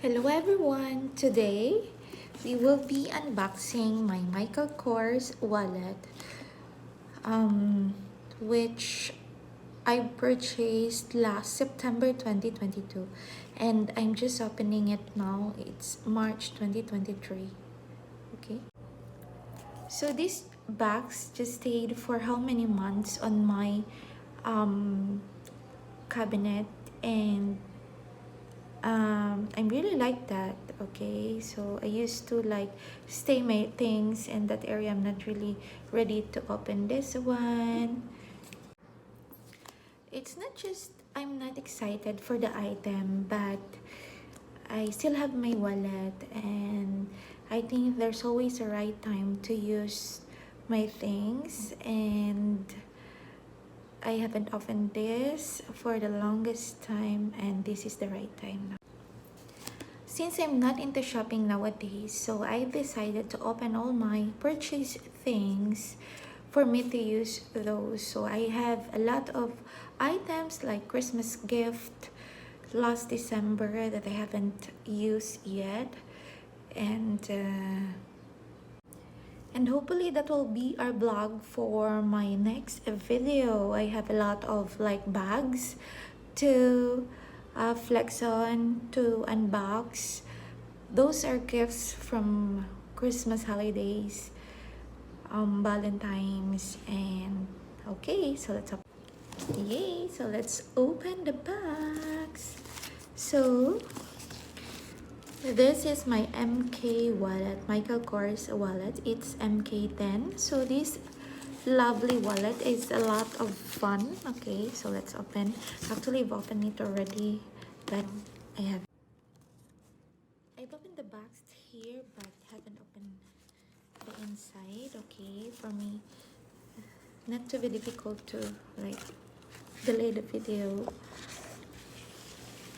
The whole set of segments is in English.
Hello everyone! Today, we will be unboxing my Michael Kors wallet, um, which I purchased last September 2022, and I'm just opening it now. It's March 2023. Okay. So this box just stayed for how many months on my um, cabinet, and I really like that. Okay, so I used to like stay my things in that area. I'm not really ready to open this one. It's not just I'm not excited for the item, but I still have my wallet, and I think there's always a right time to use my things, and I haven't opened this for the longest time, and this is the right time now. Since I'm not into shopping nowadays, so I decided to open all my purchase things for me to use those. So I have a lot of items like Christmas gift last December that I haven't used yet, and hopefully that will be our vlog for my next video. I have a lot of like bags to flex on, to unbox. Those are gifts from Christmas holidays, Valentine's, and okay, so let's open the box. So this is my MK wallet, Michael Kors wallet. It's MK10. So this lovely wallet is a lot of fun. Okay, so let's open. Actually, I've opened it already, but I've opened the box here, but haven't opened the inside. Okay, for me, not to be difficult to like delay the video.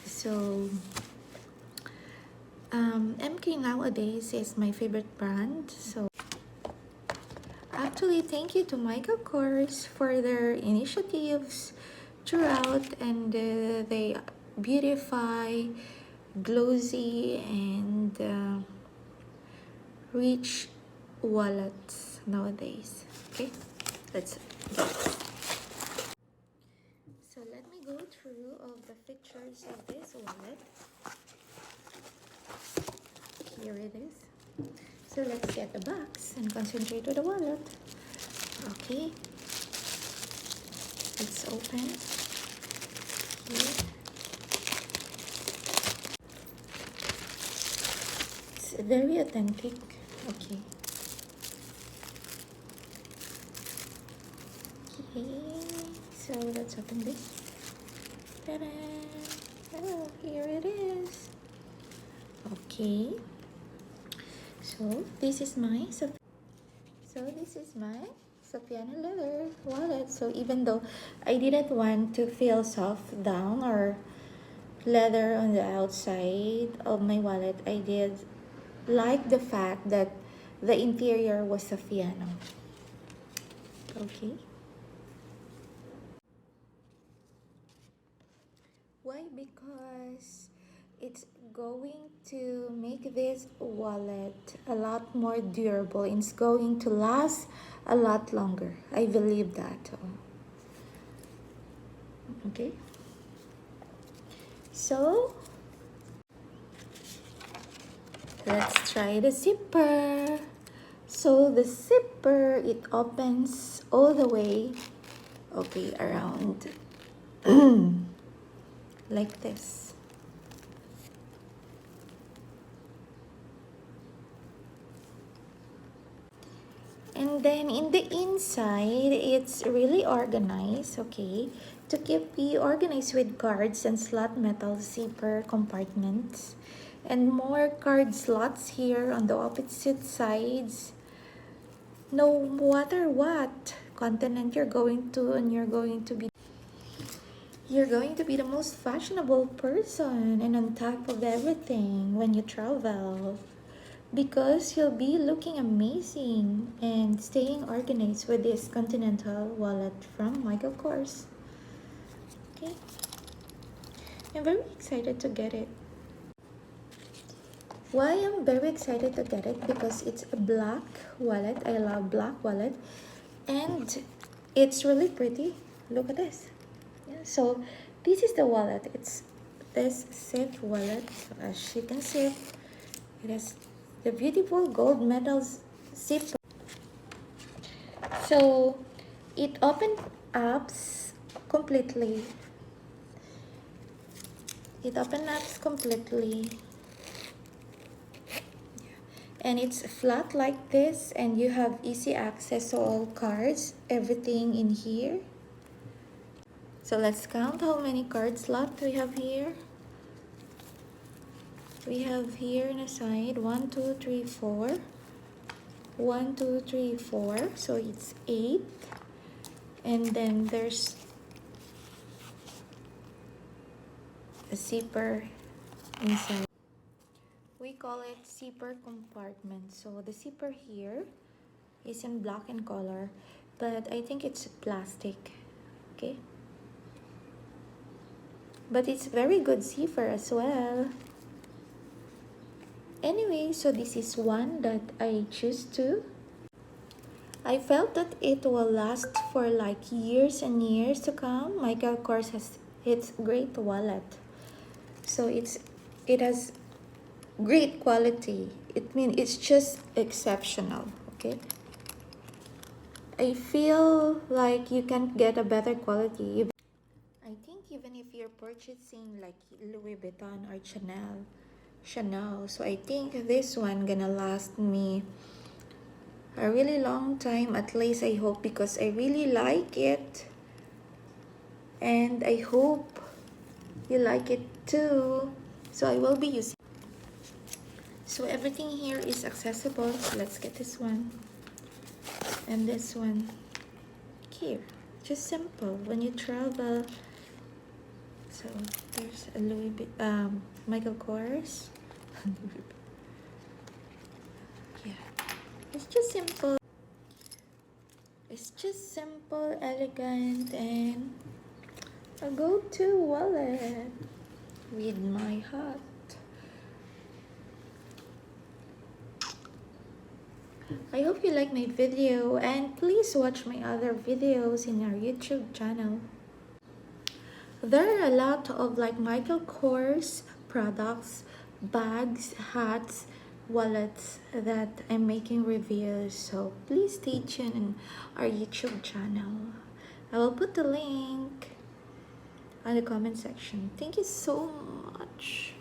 So MK nowadays is my favorite brand. So actually, thank you to Michael Kors for their initiatives throughout, and they beautify, glossy, and rich wallets nowadays. Okay, let's go. So let me go through all the features of this wallet. Here it is. So let's get the box and concentrate with the wallet. Okay, let's open here. It's very authentic. Okay. Okay, so let's open this. Ta-da! Oh, here it is. Okay. So this is my Sophiana leather wallet. So even though I didn't want to feel soft down or leather on the outside of my wallet, I did like the fact that the interior was Sophiano. Okay. Why? Because it's going to make this wallet a lot more durable. It's going to last a lot longer. I believe that. Okay. So let's try the zipper. So the zipper, it opens all the way, okay, around like this. And then in the inside, it's really organized, okay, to keep you organized with cards and slot metal zipper compartments. And more card slots here on the opposite sides. No matter what continent you're going to, and you're going to be the most fashionable person, and on top of everything when you travel, because you'll be looking amazing and staying organized with this Continental wallet from Michael Kors. Okay, I'm very excited to get it. Why I'm very excited to get it? Because it's a black wallet. I love black wallet, and it's really pretty. Look at this. Yeah, so this is the wallet. It's this zip wallet. So as you can see, it has the beautiful gold metals zip. So it opens up completely. It opens up completely, and it's flat like this, and you have easy access to all cards, everything in here. So let's count how many card slots we have here. We have here on the side 1 2 3 4, 1 2 3 4, so it's 8, and then there's a zipper inside. We call it zipper compartment. So the zipper here is in black in color, but I think it's plastic. Okay, but it's very good zipper as well. Anyway, so this is one that I choose to. I felt that it will last for like years and years to come. Michael Kors has its great wallet, so it has great quality. It's just exceptional. Okay, I feel like you can't get a better quality. I think even if you're purchasing like Louis Vuitton or Chanel, so I think this one gonna last me a really long time, at least I hope, because I really like it, and I hope you like it too. So I will be using, so everything here is accessible. So let's get this one and this one here. Just simple when you travel. So there's a Michael Kors. Yeah, it's just simple. It's just simple, elegant, and a go-to wallet with my heart. I hope you like my video, and please watch my other videos in our YouTube channel. There are a lot of like Michael Kors products, bags, hats, wallets that I'm making reviews, so please stay tuned in our YouTube channel. I will put the link on the comment section. Thank you so much.